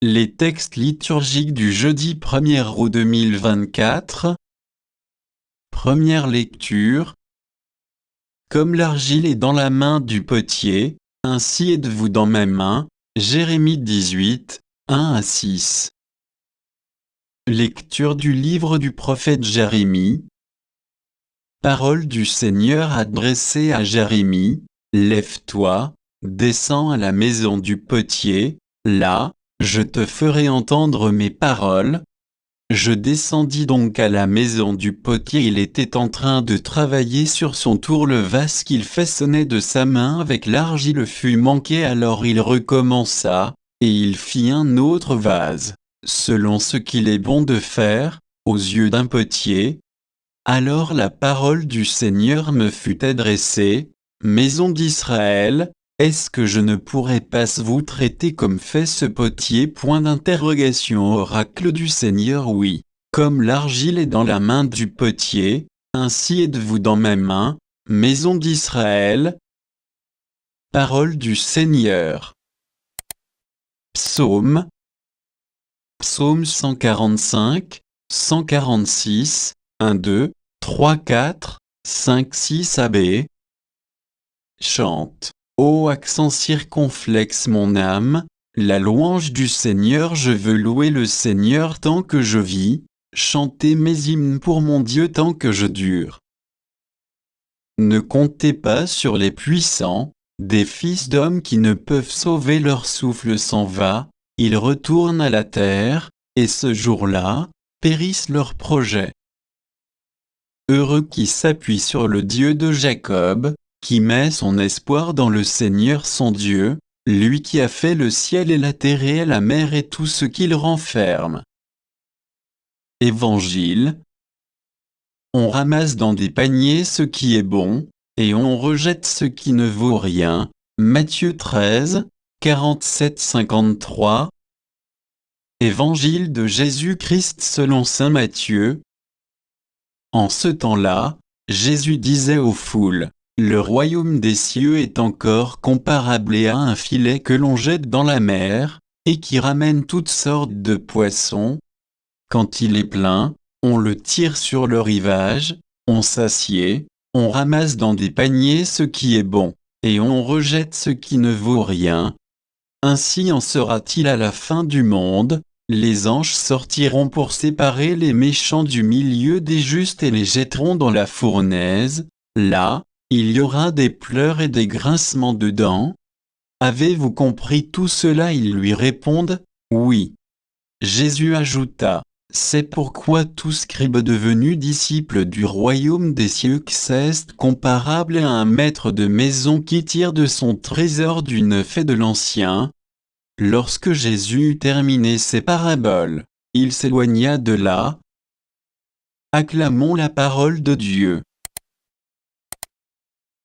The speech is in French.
Les textes liturgiques du jeudi 1er août 2024. Première lecture. Comme l'argile est dans la main du potier, ainsi êtes-vous dans mes mains. Jérémie 18, 1 à 6. Lecture du livre du prophète Jérémie. Parole du Seigneur adressée à Jérémie. Lève-toi, descends à la maison du potier, là, je te ferai entendre mes paroles. Je descendis donc à la maison du potier. Il était en train de travailler sur son tour. Le vase qu'il façonnait de sa main avec l'argile fut manqué. Alors il recommença, et il fit un autre vase, selon ce qu'il est bon de faire, aux yeux d'un potier. Alors la parole du Seigneur me fut adressée: Maison d'Israël, est-ce que je ne pourrais pas vous traiter comme fait ce potier? Oracle du Seigneur. Oui, comme l'argile est dans la main du potier, ainsi êtes-vous dans mes mains, maison d'Israël. Parole du Seigneur. Psaume. Psaume 145, 146, 1, 2, 3, 4, 5, 6 AB. Chante. Ô accent circonflexe mon âme, la louange du Seigneur. Je veux louer le Seigneur tant que je vis, chanter mes hymnes pour mon Dieu tant que je dure. Ne comptez pas sur les puissants, des fils d'hommes qui ne peuvent sauver. Leur souffle s'en va, ils retournent à la terre, et ce jour-là, périssent leurs projets. Heureux qui s'appuie sur le Dieu de Jacob, qui met son espoir dans le Seigneur son Dieu, lui qui a fait le ciel et la terre et la mer et tout ce qu'il renferme. Évangile. On ramasse dans des paniers ce qui est bon, et on rejette ce qui ne vaut rien. Matthieu 13, 47-53. Évangile de Jésus-Christ selon saint Matthieu. En ce temps-là, Jésus disait aux foules: le royaume des cieux est encore comparable à un filet que l'on jette dans la mer, et qui ramène toutes sortes de poissons. Quand il est plein, on le tire sur le rivage, on s'assied, on ramasse dans des paniers ce qui est bon, et on rejette ce qui ne vaut rien. Ainsi en sera-t-il à la fin du monde. Les anges sortiront pour séparer les méchants du milieu des justes et les jetteront dans la fournaise. Là, il y aura des pleurs et des grincements de dents. Avez-vous compris tout cela? Ils lui répondent: oui. Jésus ajouta: c'est pourquoi tout scribe devenu disciple du royaume des cieux est comparable à un maître de maison qui tire de son trésor du neuf et de l'ancien. Lorsque Jésus eut terminé ses paraboles, il s'éloigna de là. Acclamons la parole de Dieu.